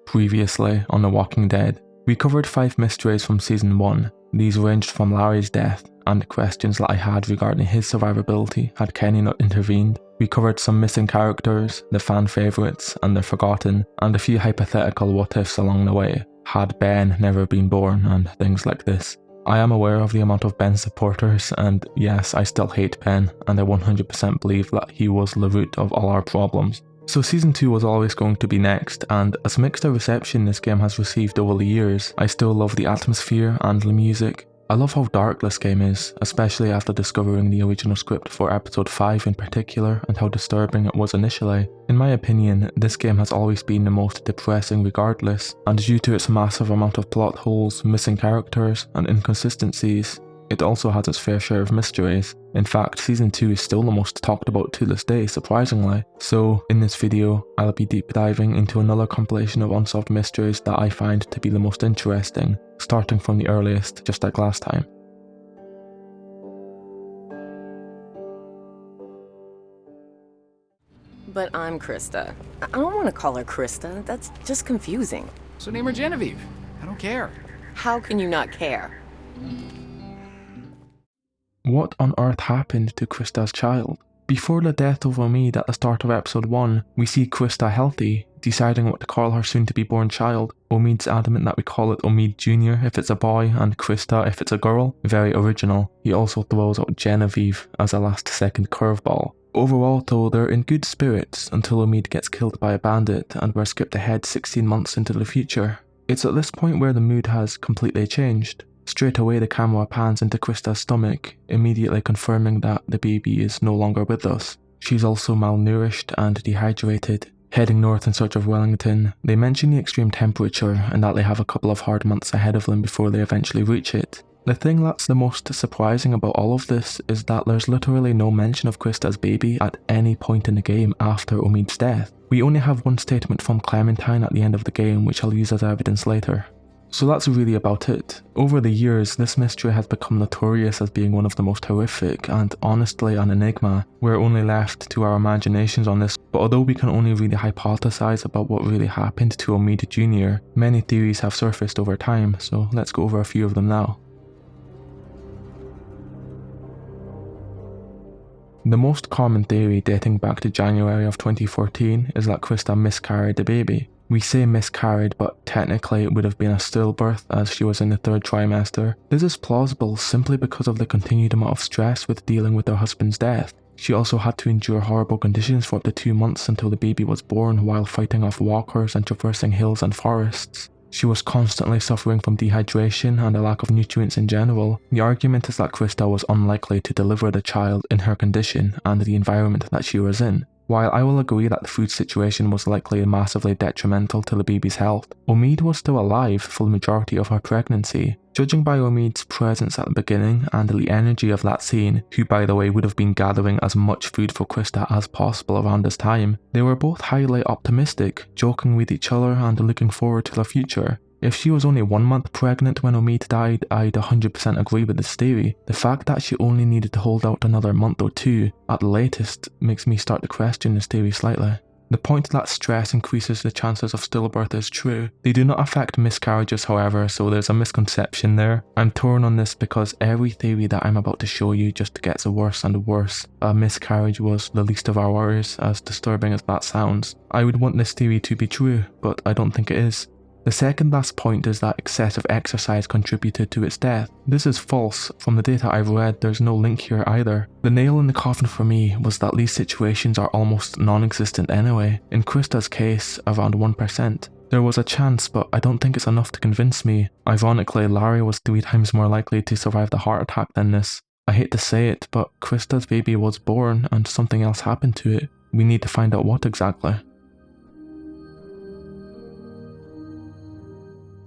Previously on The Walking Dead, we covered 5 mysteries from Season 1. These ranged from Larry's death and questions that I had regarding his survivability had Kenny not intervened. We covered some missing characters, the fan favourites and the forgotten, and a few hypothetical what-ifs along the way. Had Ben never been born and things like this. I am aware of the amount of Ben supporters, and yes, I still hate Ben, and I 100% believe that he was the root of all our problems. So Season 2 was always going to be next, and as mixed a reception this game has received over the years, I still love the atmosphere and the music. I love how dark this game is, especially after discovering the original script for episode 5 in particular and how disturbing it was initially. In my opinion, this game has always been the most depressing regardless, and due to its massive amount of plot holes, missing characters, and inconsistencies, it also has its fair share of mysteries. In fact, Season 2 is still the most talked about to this day, surprisingly. So, in this video, I'll be deep diving into another compilation of unsolved mysteries that I find to be the most interesting, starting from the earliest, just like last time. But I'm Krista. I don't want to call her Krista, that's just confusing. So name her Genevieve. I don't care. How can you not care? What on earth happened to Krista's child? Before the death of Omid at the start of episode 1, we see Krista healthy, deciding what to call her soon-to-be-born child. Omid's adamant that we call it Omid Jr. if it's a boy and Krista if it's a girl. Very original. He also throws out Genevieve as a last-second curveball. Overall though, they're in good spirits until Omid gets killed by a bandit and we're skipped ahead 16 months into the future. It's at this point where the mood has completely changed. Straight away the camera pans into Krista's stomach, immediately confirming that the baby is no longer with us. She's also malnourished and dehydrated. Heading north in search of Wellington, they mention the extreme temperature and that they have a couple of hard months ahead of them before they eventually reach it. The thing that's the most surprising about all of this is that there's literally no mention of Krista's baby at any point in the game after Omid's death. We only have one statement from Clementine at the end of the game, which I'll use as evidence later. So that's really about it. Over the years, this mystery has become notorious as being one of the most horrific and honestly an enigma. We're only left to our imaginations on this, but although we can only really hypothesize about what really happened to Omid Jr., many theories have surfaced over time, so let's go over a few of them now. The most common theory dating back to January of 2014 is that Krista miscarried the baby. We say miscarried, but technically it would have been a stillbirth as she was in the 3rd trimester. This is plausible simply because of the continued amount of stress with dealing with her husband's death. She also had to endure horrible conditions for up to 2 months until the baby was born while fighting off walkers and traversing hills and forests. She was constantly suffering from dehydration and a lack of nutrients in general. The argument is that Krista was unlikely to deliver the child in her condition and the environment that she was in. While I will agree that the food situation was likely massively detrimental to the baby's health, Omid was still alive for the majority of her pregnancy. Judging by Omid's presence at the beginning and the energy of that scene, who by the way would have been gathering as much food for Krista as possible around this time, they were both highly optimistic, joking with each other and looking forward to the future. If she was only 1 month pregnant when Omid died, I'd 100% agree with this theory. The fact that she only needed to hold out another month or 2, at the latest, makes me start to question this theory slightly. The point that stress increases the chances of stillbirth is true. They do not affect miscarriages however, so there's a misconception there. I'm torn on this because every theory that I'm about to show you just gets worse and worse. A miscarriage was the least of our worries, as disturbing as that sounds. I would want this theory to be true, but I don't think it is. The second last point is that excessive exercise contributed to its death. This is false. From the data I've read, there's no link here either. The nail in the coffin for me was that these situations are almost non-existent anyway. In Krista's case, around 1%. There was a chance, but I don't think it's enough to convince me. Ironically, Larry was 3 times more likely to survive the heart attack than this. I hate to say it, but Krista's baby was born and something else happened to it. We need to find out what exactly.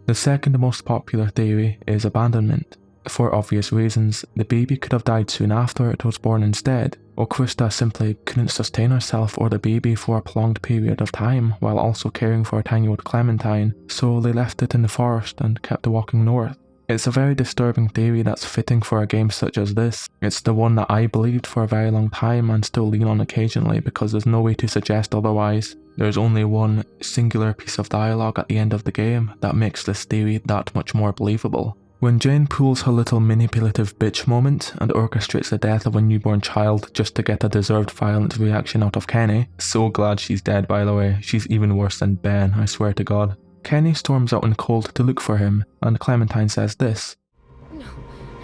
The second most popular theory is abandonment. For obvious reasons, the baby could have died soon after it was born instead, or Krista simply couldn't sustain herself or the baby for a prolonged period of time while also caring for a tiny old Clementine, so they left it in the forest and kept walking north. It's a very disturbing theory that's fitting for a game such as this. It's the one that I believed for a very long time and still lean on occasionally because there's no way to suggest otherwise. There's only one singular piece of dialogue at the end of the game that makes this theory that much more believable. When Jane pulls her little manipulative bitch moment and orchestrates the death of a newborn child just to get a deserved violent reaction out of Kenny, so glad she's dead by the way, she's even worse than Ben, I swear to God. Kenny storms out in cold to look for him, and Clementine says this. No,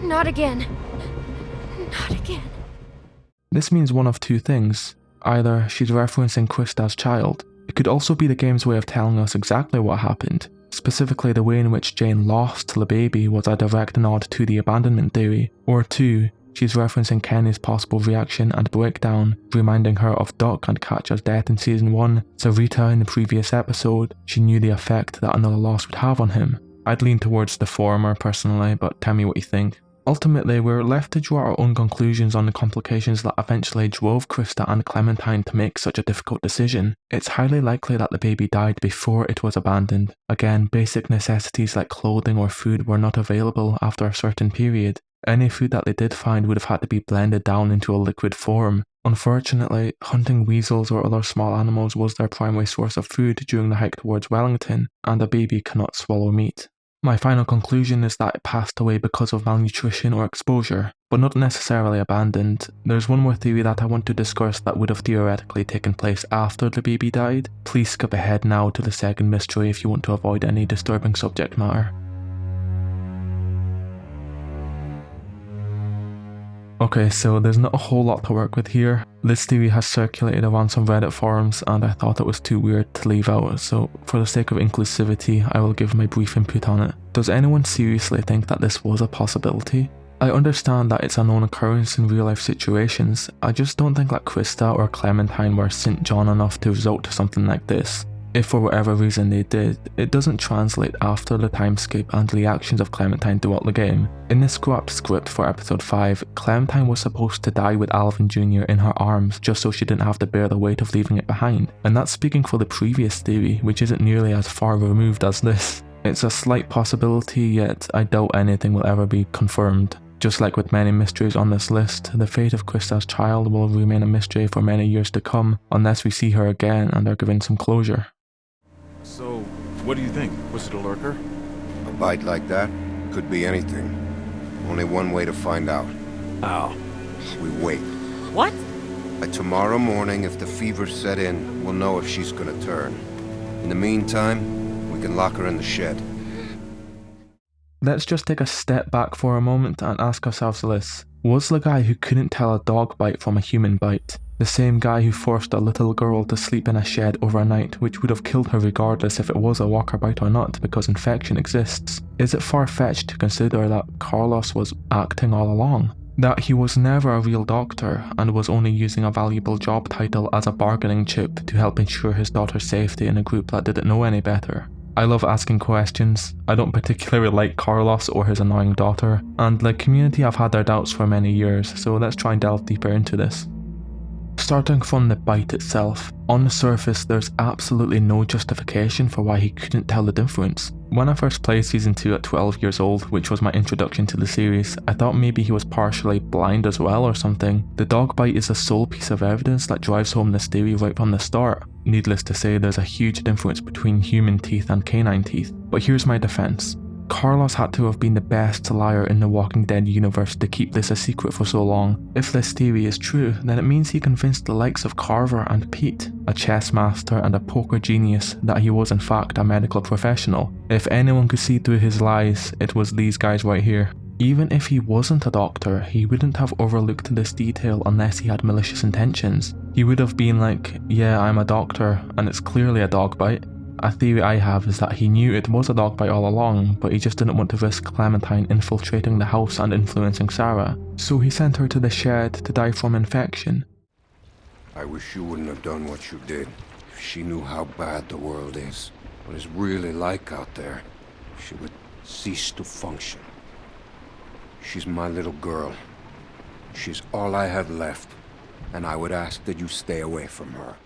not again. Not again. This means one of two things. Either she's referencing Krista's child. It could also be the game's way of telling us exactly what happened. Specifically, the way in which Jane lost the baby was a direct nod to the abandonment theory. Or two, she's referencing Kenny's possible reaction and breakdown, reminding her of Duck and Katja's death in Season 1, so Rita in the previous episode, she knew the effect that another loss would have on him. I'd lean towards the former personally, but tell me what you think. Ultimately, we're left to draw our own conclusions on the complications that eventually drove Krista and Clementine to make such a difficult decision. It's highly likely that the baby died before it was abandoned. Again, basic necessities like clothing or food were not available after a certain period. Any food that they did find would have had to be blended down into a liquid form. Unfortunately, hunting weasels or other small animals was their primary source of food during the hike towards Wellington, and a baby cannot swallow meat. My final conclusion is that it passed away because of malnutrition or exposure, but not necessarily abandoned. There's one more theory that I want to discuss that would have theoretically taken place after the baby died. Please skip ahead now to the second mystery if you want to avoid any disturbing subject matter. Okay, so there's not a whole lot to work with here. This theory has circulated around some Reddit forums and I thought it was too weird to leave out, so for the sake of inclusivity, I will give my brief input on it. Does anyone seriously think that this was a possibility? I understand that it's a known occurrence in real life situations, I just don't think that Krista or Clementine were St. John enough to resort to something like this. If for whatever reason they did, it doesn't translate after the timescape and reactions of Clementine throughout the game. In the scrapped script for episode 5, Clementine was supposed to die with Alvin Jr. in her arms just so she didn't have to bear the weight of leaving it behind, and that's speaking for the previous theory, which isn't nearly as far removed as this. It's a slight possibility, yet I doubt anything will ever be confirmed. Just like with many mysteries on this list, the fate of Krista's child will remain a mystery for many years to come unless we see her again and are given some closure. So, what do you think? Was it a lurker? A bite like that could be anything. Only one way to find out. How? We wait. What? By tomorrow morning, if the fever set in, we'll know if she's gonna turn. In the meantime, we can lock her in the shed. Let's just take a step back for a moment and ask ourselves this. Was the guy who couldn't tell a dog bite from a human bite the same guy who forced a little girl to sleep in a shed overnight, which would have killed her regardless if it was a walker bite or not, because infection exists? Is it far-fetched to consider that Carlos was acting all along? That he was never a real doctor and was only using a valuable job title as a bargaining chip to help ensure his daughter's safety in a group that didn't know any better? I love asking questions. I don't particularly like Carlos or his annoying daughter, and the community have had their doubts for many years, so let's try and delve deeper into this. Starting from the bite itself, on the surface there's absolutely no justification for why he couldn't tell the difference. When I first played Season 2 at 12 years old, which was my introduction to the series, I thought maybe he was partially blind as well or something. The dog bite is the sole piece of evidence that drives home this theory right from the start. Needless to say, there's a huge difference between human teeth and canine teeth. But here's my defense. Carlos had to have been the best liar in the Walking Dead universe to keep this a secret for so long. If this theory is true, then it means he convinced the likes of Carver and Pete, a chess master and a poker genius, that he was in fact a medical professional. If anyone could see through his lies, it was these guys right here. Even if he wasn't a doctor, he wouldn't have overlooked this detail unless he had malicious intentions. He would have been like, yeah, I'm a doctor, and it's clearly a dog bite. A theory I have is that he knew it was a dog bite all along, but he just didn't want to risk Clementine infiltrating the house and influencing Sarah, so he sent her to the shed to die from infection. I wish you wouldn't have done what you did. If she knew how bad the world is, what it's really like out there, she would cease to function. She's my little girl. She's all I have left, and I would ask that you stay away from her.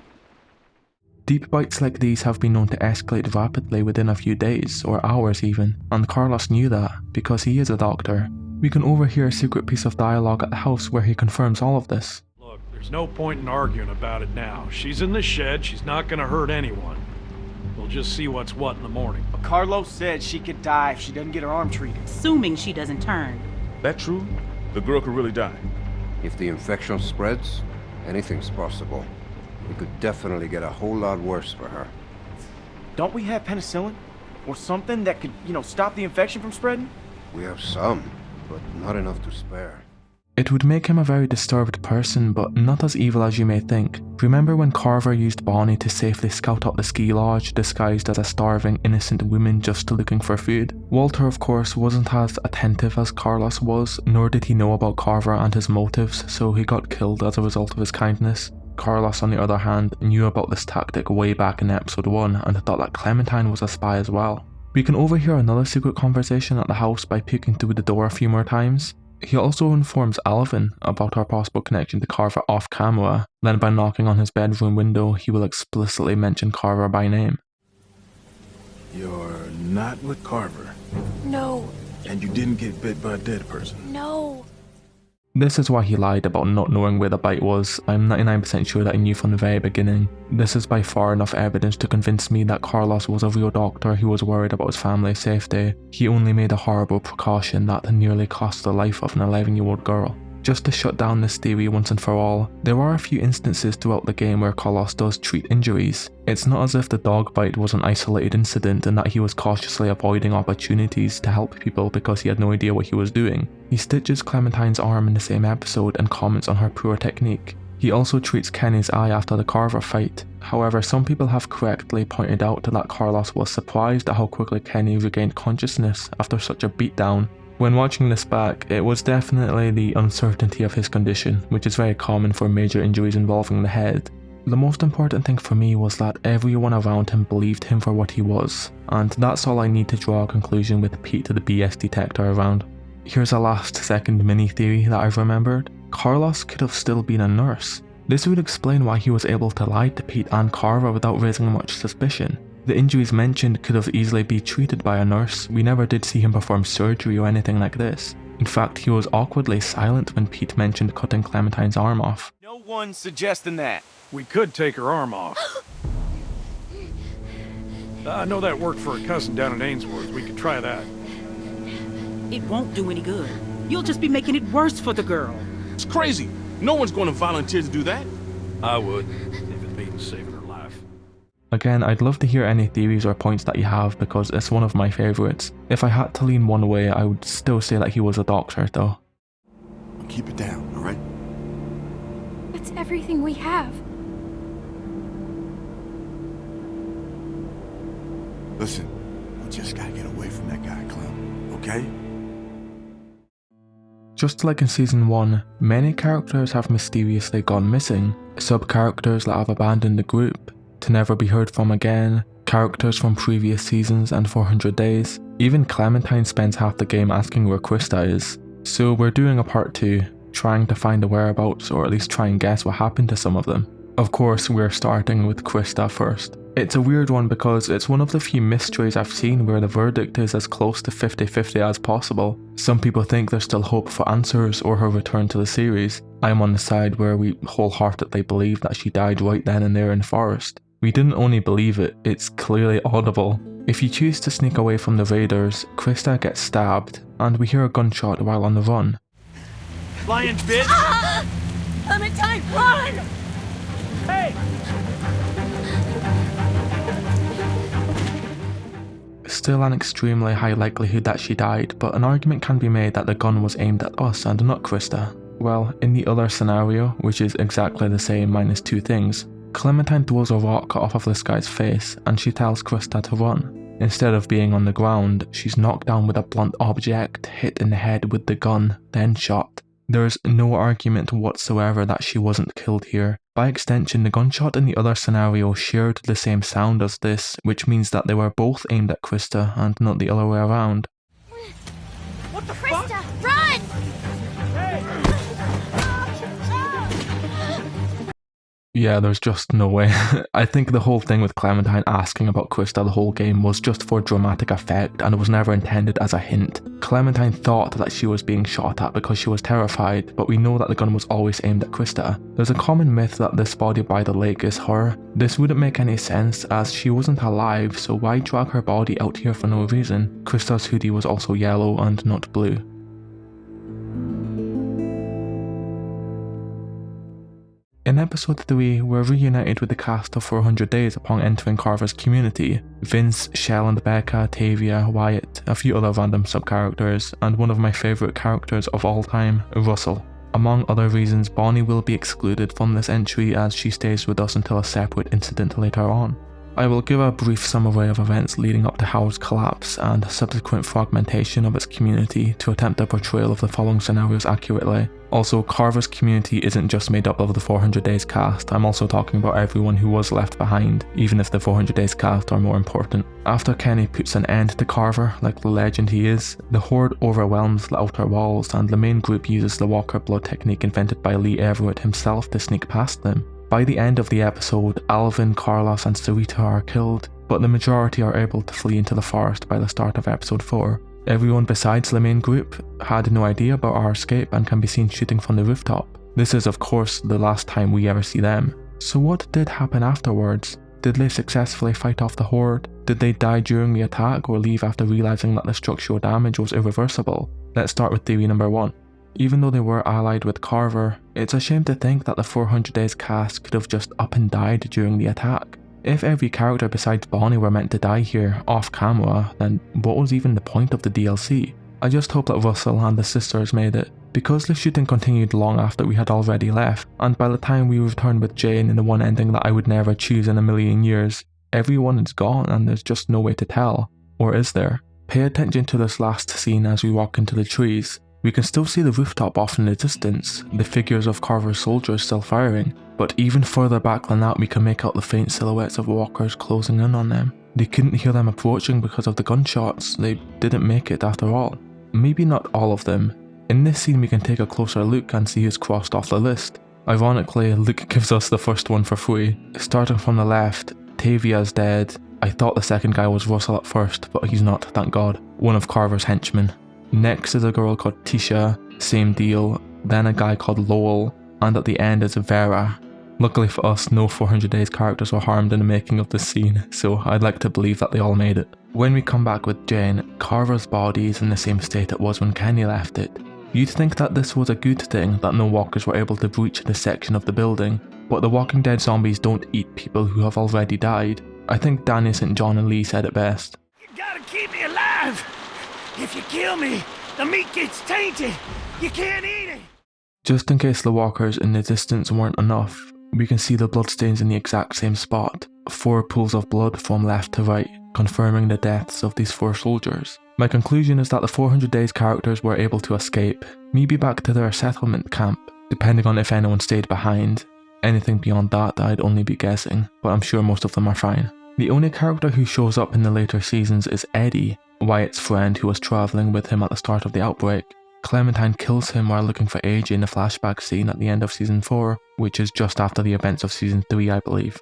Deep bites like these have been known to escalate rapidly within a few days, or hours even, and Carlos knew that, because he is a doctor. We can overhear a secret piece of dialogue at the house where he confirms all of this. Look, there's no point in arguing about it now. She's in the shed, she's not gonna hurt anyone. We'll just see what's what in the morning. But Carlos said she could die if she doesn't get her arm treated. Assuming she doesn't turn. That true? The girl could really die. If the infection spreads, anything's possible. It could definitely get a whole lot worse for her. Don't we have penicillin? Or something that could, stop the infection from spreading? We have some, but not enough to spare. It would make him a very disturbed person, but not as evil as you may think. Remember when Carver used Bonnie to safely scout out the ski lodge, disguised as a starving, innocent woman just looking for food? Walter, of course, wasn't as attentive as Carlos was, nor did he know about Carver and his motives, so he got killed as a result of his kindness. Carlos, on the other hand, knew about this tactic way back in episode 1 and thought that Clementine was a spy as well. We can overhear another secret conversation at the house by peeking through the door a few more times. He also informs Alvin about our possible connection to Carver off camera, then by knocking on his bedroom window he will explicitly mention Carver by name. You're not with Carver. No, And you didn't get bit by a dead person. no. This is why he lied about not knowing where the bite was. I'm 99% sure that he knew from the very beginning. This is by far enough evidence to convince me that Carlos was a real doctor who was worried about his family's safety. He only made a horrible precaution that nearly cost the life of an 11-year-old girl. Just to shut down this theory once and for all, there are a few instances throughout the game where Carlos does treat injuries. It's not as if the dog bite was an isolated incident and that he was cautiously avoiding opportunities to help people because he had no idea what he was doing. He stitches Clementine's arm in the same episode and comments on her poor technique. He also treats Kenny's eye after the Carver fight. However, some people have correctly pointed out that Carlos was surprised at how quickly Kenny regained consciousness after such a beatdown. When watching this back, it was definitely the uncertainty of his condition, which is very common for major injuries involving the head. The most important thing for me was that everyone around him believed him for what he was, and that's all I need to draw a conclusion with Pete to the BS detector around. Here's a last second mini theory that I've remembered. Carlos could have still been a nurse. This would explain why he was able to lie to Pete and Carver without raising much suspicion. The injuries mentioned could have easily been treated by a nurse. We never did see him perform surgery or anything like this. In fact, he was awkwardly silent when Pete mentioned cutting Clementine's arm off. No one's suggesting that. We could take her arm off. I know that worked for a cousin down in Ainsworth. We could try that. It won't do any good. You'll just be making it worse for the girl. It's crazy. No one's going to volunteer to do that. I would, if it means saving her life. Again, I'd love to hear any theories or points that you have because it's one of my favourites. If I had to lean one way, I would still say that he was a doctor though. Keep it down, all right? That's everything we have. Listen, we just gotta get away from that guy, Clem, okay? Just like in Season 1, many characters have mysteriously gone missing. Sub-characters that have abandoned the group, to never be heard from again, characters from previous seasons and 400 Days. Even Clementine spends half the game asking where Krista is. So we're doing a part 2, trying to find the whereabouts or at least try and guess what happened to some of them. Of course, we're starting with Krista first. It's a weird one because it's one of the few mysteries I've seen where the verdict is as close to 50-50 as possible. Some people think there's still hope for answers or her return to the series. I'm on the side where we wholeheartedly believe that she died right then and there in the forest. We didn't only believe it, it's clearly audible. If you choose to sneak away from the raiders, Krista gets stabbed, and we hear a gunshot while on the run. Lion bitch! Clementine, run! Hey! Still an extremely high likelihood that she died, but an argument can be made that the gun was aimed at us and not Krista. Well, in the other scenario, which is exactly the same minus two things, Clementine throws a rock off of this guy's face and she tells Krista to run. Instead of being on the ground, she's knocked down with a blunt object, hit in the head with the gun, then shot. There's no argument whatsoever that she wasn't killed here. By extension, the gunshot in the other scenario shared the same sound as this, which means that they were both aimed at Krista and not the other way around. What the Krista, run! Yeah, there's just no way. I think the whole thing with Clementine asking about Krista the whole game was just for dramatic effect and it was never intended as a hint. Clementine thought that she was being shot at because she was terrified, but we know that the gun was always aimed at Krista. There's a common myth that this body by the lake is her. This wouldn't make any sense as she wasn't alive, so why drag her body out here for no reason? Krista's hoodie was also yellow and not blue. In episode 3, we're reunited with the cast of 400 Days upon entering Carver's community. Vince, Shell and Becca, Tavia, Wyatt, a few other random sub-characters, and one of my favourite characters of all time, Russell. Among other reasons, Bonnie will be excluded from this entry as she stays with us until a separate incident later on. I will give a brief summary of events leading up to Howard's collapse and subsequent fragmentation of its community to attempt a portrayal of the following scenarios accurately. Also, Carver's community isn't just made up of the 400 Days cast, I'm also talking about everyone who was left behind, even if the 400 Days cast are more important. After Kenny puts an end to Carver, like the legend he is, the Horde overwhelms the outer walls and the main group uses the Walker Blood technique invented by Lee Everett himself to sneak past them. By the end of the episode, Alvin, Carlos and Sarita are killed, but the majority are able to flee into the forest by the start of episode 4. Everyone besides the main group had no idea about our escape and can be seen shooting from the rooftop. This is of course the last time we ever see them. So what did happen afterwards? Did they successfully fight off the Horde? Did they die during the attack or leave after realizing that the structural damage was irreversible? Let's start with theory number 1. Even though they were allied with Carver, it's a shame to think that the 400 Days cast could have just up and died during the attack. If every character besides Bonnie were meant to die here, off camera, then what was even the point of the DLC? I just hope that Russell and the sisters made it, because the shooting continued long after we had already left, and by the time we returned with Jane in the one ending that I would never choose in a million years, everyone is gone and there's just no way to tell. Or is there? Pay attention to this last scene as we walk into the trees. We can still see the rooftop off in the distance, the figures of Carver's soldiers still firing, but even further back than that we can make out the faint silhouettes of walkers closing in on them. They couldn't hear them approaching because of the gunshots, they didn't make it after all. Maybe not all of them. In this scene we can take a closer look and see who's crossed off the list. Ironically, Luke gives us the first one for free. Starting from the left, Tavia's dead. I thought the second guy was Russell at first, but he's not, thank God. One of Carver's henchmen. Next is a girl called Tisha, same deal, then a guy called Lowell, and at the end is Vera. Luckily for us, no 400 Days characters were harmed in the making of this scene, so I'd like to believe that they all made it. When we come back with Jane, Carver's body is in the same state it was when Kenny left it. You'd think that this was a good thing that no walkers were able to breach this section of the building, but the Walking Dead zombies don't eat people who have already died. I think Danny St. John and Lee said it best. You gotta keep me alive! If you kill me, the meat gets tainted. You can't eat it. Just in case the walkers in the distance weren't enough, we can see the bloodstains in the exact same spot. 4 pools of blood from left to right, confirming the deaths of these 4 soldiers. My conclusion is that the 400 Days characters were able to escape, maybe back to their settlement camp, depending on if anyone stayed behind. Anything beyond that I'd only be guessing, but I'm sure most of them are fine. The only character who shows up in the later seasons is Eddie, Wyatt's friend who was travelling with him at the start of the outbreak. Clementine kills him while looking for AJ in the flashback scene at the end of season 4, which is just after the events of season 3 I believe.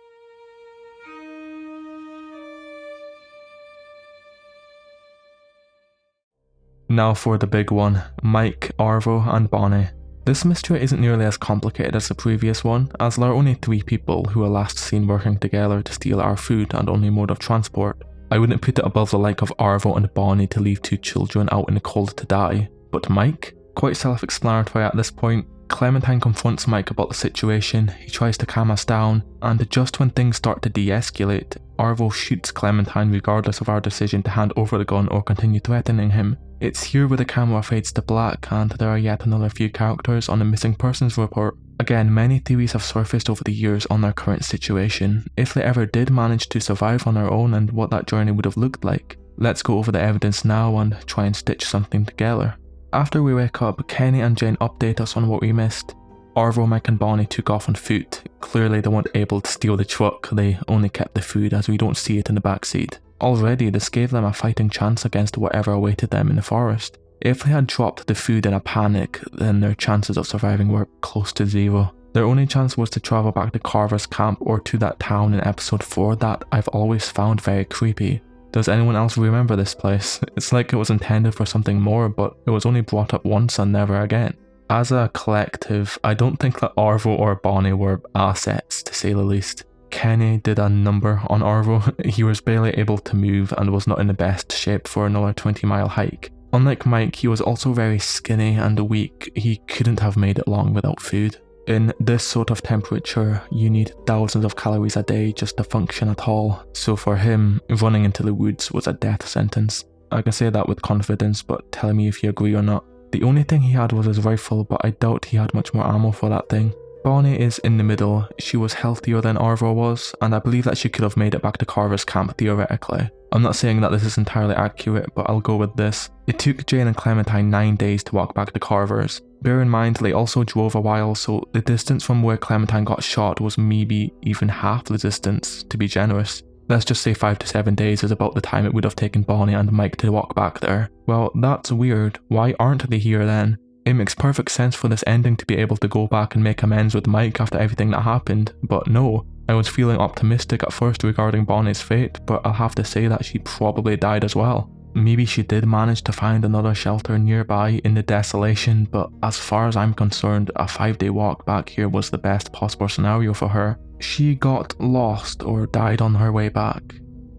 Now for the big one, Mike, Arvo and Bonnie. This mystery isn't nearly as complicated as the previous one, as there are only 3 people who are last seen working together to steal our food and only mode of transport. I wouldn't put it above the like of Arvo and Bonnie to leave 2 children out in the cold to die, but Mike? Quite self-explanatory at this point. Clementine confronts Mike about the situation, he tries to calm us down, and just when things start to de-escalate, Arvo shoots Clementine regardless of our decision to hand over the gun or continue threatening him. It's here where the camera fades to black and there are yet another few characters on the missing persons report. Again, many theories have surfaced over the years on their current situation, if they ever did manage to survive on their own and what that journey would have looked like. Let's go over the evidence now and try and stitch something together. After we wake up, Kenny and Jane update us on what we missed. Arvo, Mike and Bonnie took off on foot. Clearly they weren't able to steal the truck, they only kept the food as we don't see it in the backseat. Already this gave them a fighting chance against whatever awaited them in the forest. If they had dropped the food in a panic, then their chances of surviving were close to 0. Their only chance was to travel back to Carver's camp or to that town in episode 4 that I've always found very creepy. Does anyone else remember this place? It's like it was intended for something more, but it was only brought up once and never again. As a collective, I don't think that Arvo or Bonnie were assets, to say the least. Kenny did a number on Arvo. He was barely able to move and was not in the best shape for another 20-mile hike. Unlike Mike, he was also very skinny and weak. He couldn't have made it long without food. In this sort of temperature, you need thousands of calories a day just to function at all, so for him, running into the woods was a death sentence. I can say that with confidence, but tell me if you agree or not. The only thing he had was his rifle, but I doubt he had much more ammo for that thing. Bonnie is in the middle. She was healthier than Arvo was, and I believe that she could have made it back to Carver's camp theoretically. I'm not saying that this is entirely accurate, but I'll go with this. It took Jane and Clementine 9 days to walk back to Carver's. Bear in mind, they also drove a while, so the distance from where Clementine got shot was maybe even half the distance, to be generous. Let's just say 5 to 7 days is about the time it would have taken Bonnie and Mike to walk back there. Well, that's weird. Why aren't they here then? It makes perfect sense for this ending to be able to go back and make amends with Mike after everything that happened, but no. I was feeling optimistic at first regarding Bonnie's fate, but I'll have to say that she probably died as well. Maybe she did manage to find another shelter nearby in the desolation, but as far as I'm concerned, a 5-day walk back here was the best possible scenario for her. She got lost or died on her way back.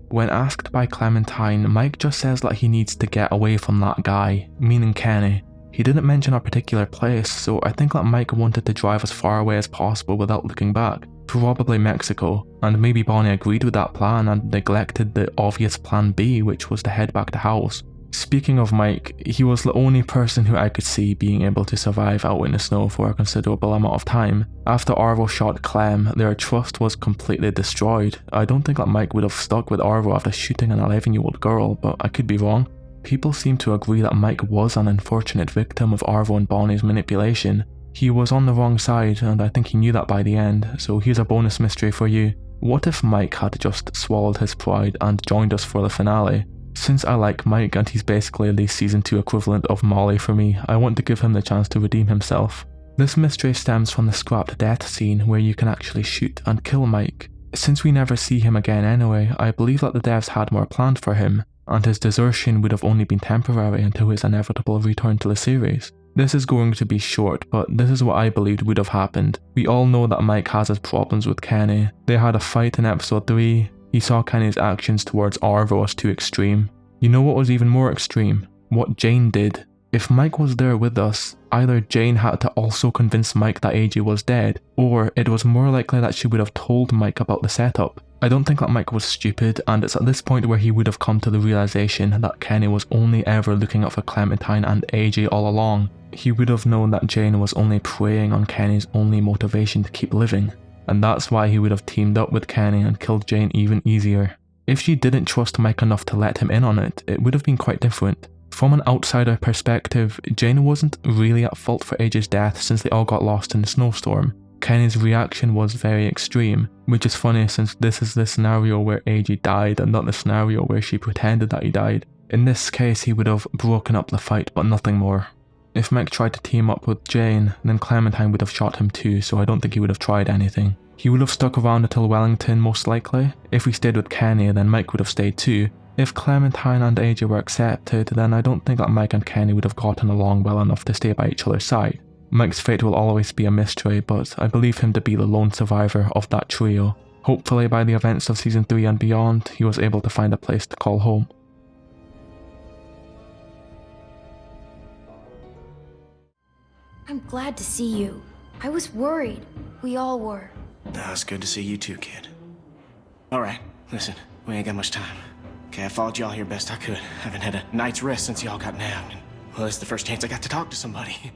When asked by Clementine, Mike just says that he needs to get away from that guy, meaning Kenny. He didn't mention a particular place, so I think that Mike wanted to drive as far away as possible without looking back. Probably Mexico, and maybe Bonnie agreed with that plan and neglected the obvious plan B, which was to head back to house. Speaking of Mike, he was the only person who I could see being able to survive out in the snow for a considerable amount of time. After Arvo shot Clem, their trust was completely destroyed. I don't think that Mike would have stuck with Arvo after shooting an 11-year-old girl, but I could be wrong. People seem to agree that Mike was an unfortunate victim of Arvo and Bonnie's manipulation. He was on the wrong side, and I think he knew that by the end, so here's a bonus mystery for you. What if Mike had just swallowed his pride and joined us for the finale? Since I like Mike and he's basically the season 2 equivalent of Molly for me, I want to give him the chance to redeem himself. This mystery stems from the scrapped death scene where you can actually shoot and kill Mike. Since we never see him again anyway, I believe that the devs had more planned for him, and his desertion would have only been temporary until his inevitable return to the series. This is going to be short, but this is what I believed would have happened. We all know that Mike has his problems with Kenny. They had a fight in episode 3. He saw Kenny's actions towards Arvo as too extreme. You know what was even more extreme? What Jane did. If Mike was there with us, either Jane had to also convince Mike that AJ was dead, or it was more likely that she would have told Mike about the setup. I don't think that Mike was stupid, and it's at this point where he would have come to the realization that Kenny was only ever looking out for Clementine and AJ all along. He would have known that Jane was only preying on Kenny's only motivation to keep living, and that's why he would have teamed up with Kenny and killed Jane even easier. If she didn't trust Mike enough to let him in on it, it would have been quite different. From an outsider perspective, Jane wasn't really at fault for AJ's death since they all got lost in the snowstorm. Kenny's reaction was very extreme, which is funny since this is the scenario where AJ died and not the scenario where she pretended that he died. In this case, he would have broken up the fight, but nothing more. If Mike tried to team up with Jane, then Clementine would have shot him too, so I don't think he would have tried anything. He would have stuck around until Wellington, most likely. If we stayed with Kenny, then Mike would have stayed too. If Clementine and AJ were accepted, then I don't think that Mike and Kenny would have gotten along well enough to stay by each other's side. Mike's fate will always be a mystery, but I believe him to be the lone survivor of that trio. Hopefully by the events of season 3 and beyond, he was able to find a place to call home. I'm glad to see you. I was worried. We all were. Nah, it's good to see you too, kid. Alright, listen, we ain't got much time. Okay, I followed y'all here best I could. Haven't had a night's rest since y'all got nabbed, and well, it's the first chance I got to talk to somebody.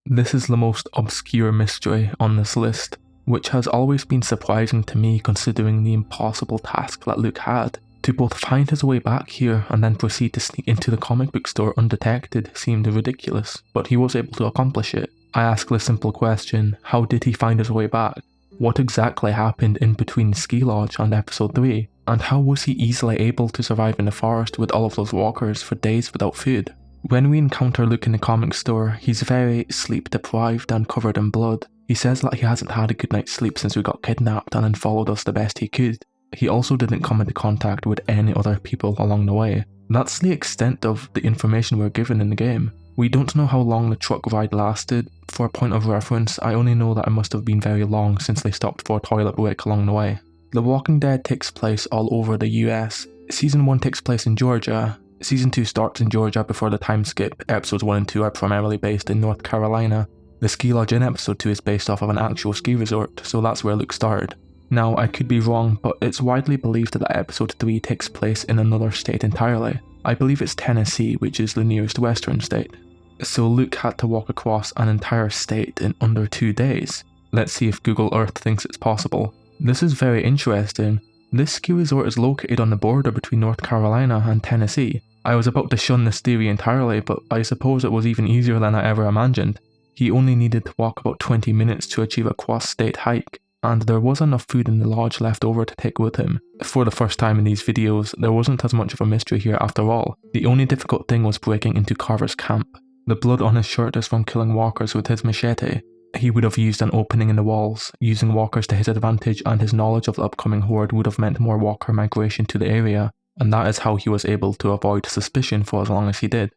This is the most obscure mystery on this list, which has always been surprising to me considering the impossible task that Luke had. To both find his way back here and then proceed to sneak into the comic book store undetected seemed ridiculous, but he was able to accomplish it. I ask the simple question, how did he find his way back? What exactly happened in between Ski Lodge and episode 3? And how was he easily able to survive in the forest with all of those walkers for days without food? When we encounter Luke in the comic store, he's very sleep deprived and covered in blood. He says that he hasn't had a good night's sleep since we got kidnapped and then followed us the best he could. He also didn't come into contact with any other people along the way. That's the extent of the information we're given in the game. We don't know how long the truck ride lasted. For a point of reference, I only know that it must have been very long since they stopped for a toilet break along the way. The Walking Dead takes place all over the US. Season 1 takes place in Georgia. Season 2 starts in Georgia before the time skip. Episodes 1 and 2 are primarily based in North Carolina. The ski lodge in episode 2 is based off of an actual ski resort, so that's where Luke started. Now, I could be wrong, but it's widely believed that episode 3 takes place in another state entirely. I believe it's Tennessee, which is the nearest western state. So Luke had to walk across an entire state in under 2 days. Let's see if Google Earth thinks it's possible. This is very interesting. This ski resort is located on the border between North Carolina and Tennessee. I was about to shun this theory entirely, but I suppose it was even easier than I ever imagined. He only needed to walk about 20 minutes to achieve a cross-state hike, and there was enough food in the lodge left over to take with him. For the first time in these videos, there wasn't as much of a mystery here after all. The only difficult thing was breaking into Carver's camp. The blood on his shirt is from killing walkers with his machete. He would have used an opening in the walls, using walkers to his advantage, and his knowledge of the upcoming horde would have meant more walker migration to the area, and that is how he was able to avoid suspicion for as long as he did.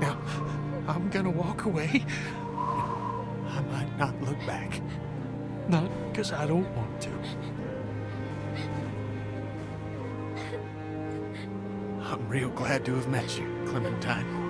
Now, I'm gonna walk away. I might not look back. Not because I don't want to. I'm real glad to have met you, Clementine.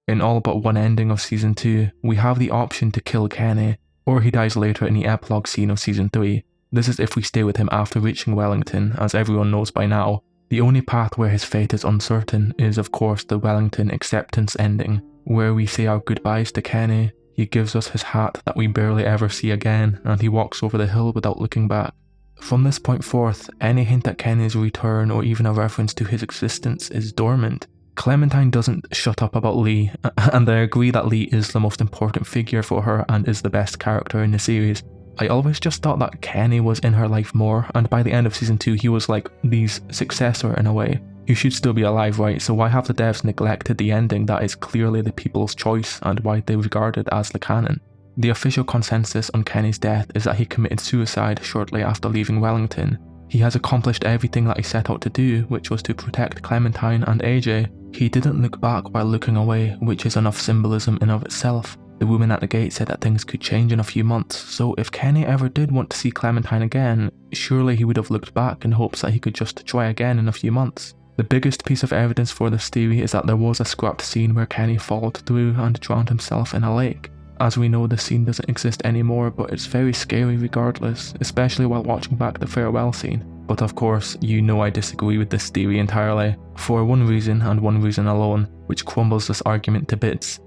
In all but one ending of Season 2, we have the option to kill Kenny, or he dies later in the epilogue scene of Season 3. This is if we stay with him after reaching Wellington, as everyone knows by now. The only path where his fate is uncertain is of course the Wellington acceptance ending, where we say our goodbyes to Kenny. He gives us his hat that we barely ever see again, and he walks over the hill without looking back. From this point forth, any hint at Kenny's return or even a reference to his existence is dormant. Clementine doesn't shut up about Lee, and I agree that Lee is the most important figure for her and is the best character in the series. I always just thought that Kenny was in her life more, and by the end of Season 2 he was like Lee's successor in a way. He should still be alive, right? So why have the devs neglected the ending that is clearly the people's choice and why they regard it as the canon? The official consensus on Kenny's death is that he committed suicide shortly after leaving Wellington. He has accomplished everything that he set out to do, which was to protect Clementine and AJ. He didn't look back while looking away, which is enough symbolism in of itself. The woman at the gate said that things could change in a few months, so if Kenny ever did want to see Clementine again, surely he would have looked back in hopes that he could just try again in a few months. The biggest piece of evidence for this theory is that there was a scrapped scene where Kenny followed through and drowned himself in a lake. As we know, the scene doesn't exist anymore, but it's very scary regardless, especially while watching back the farewell scene. But of course, you know I disagree with this theory entirely, for one reason and one reason alone, which crumbles this argument to bits.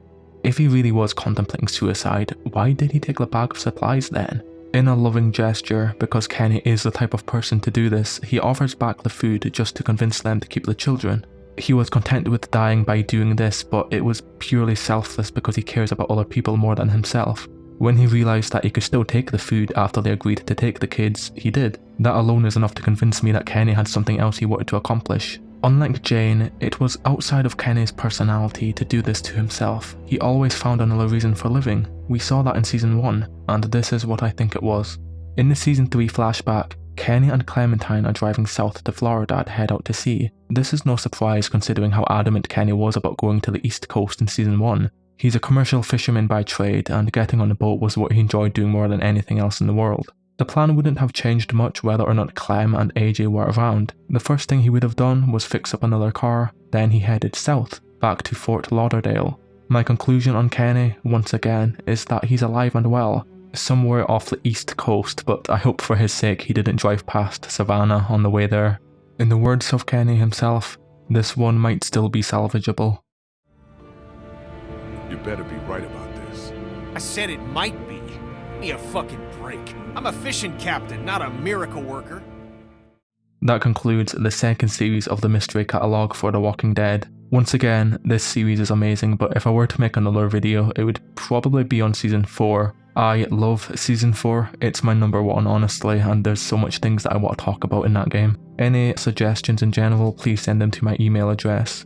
If he really was contemplating suicide, why did he take the bag of supplies then? In a loving gesture, because Kenny is the type of person to do this, he offers back the food just to convince them to keep the children. He was content with dying by doing this, but it was purely selfless because he cares about other people more than himself. When he realised that he could still take the food after they agreed to take the kids, he did. That alone is enough to convince me that Kenny had something else he wanted to accomplish. Unlike Jane, it was outside of Kenny's personality to do this to himself. He always found another reason for living. We saw that in Season 1, and this is what I think it was. In the Season 3 flashback, Kenny and Clementine are driving south to Florida to head out to sea. This is no surprise considering how adamant Kenny was about going to the East Coast in Season 1. He's a commercial fisherman by trade, and getting on a boat was what he enjoyed doing more than anything else in the world. The plan wouldn't have changed much whether or not Clem and AJ were around. The first thing he would have done was fix up another car, then he headed south, back to Fort Lauderdale. My conclusion on Kenny, once again, is that he's alive and well, somewhere off the East Coast, but I hope for his sake he didn't drive past Savannah on the way there. In the words of Kenny himself, this one might still be salvageable. You better be right about this. I said it might be. Give me a fucking break. I'm a fishing captain, not a miracle worker. That concludes the second series of the mystery catalogue for The Walking Dead. Once again, this series is amazing, but if I were to make another video, it would probably be on Season 4. I love Season 4, it's my number one honestly, and there's so much things that I want to talk about in that game. Any suggestions in general, please send them to my email address.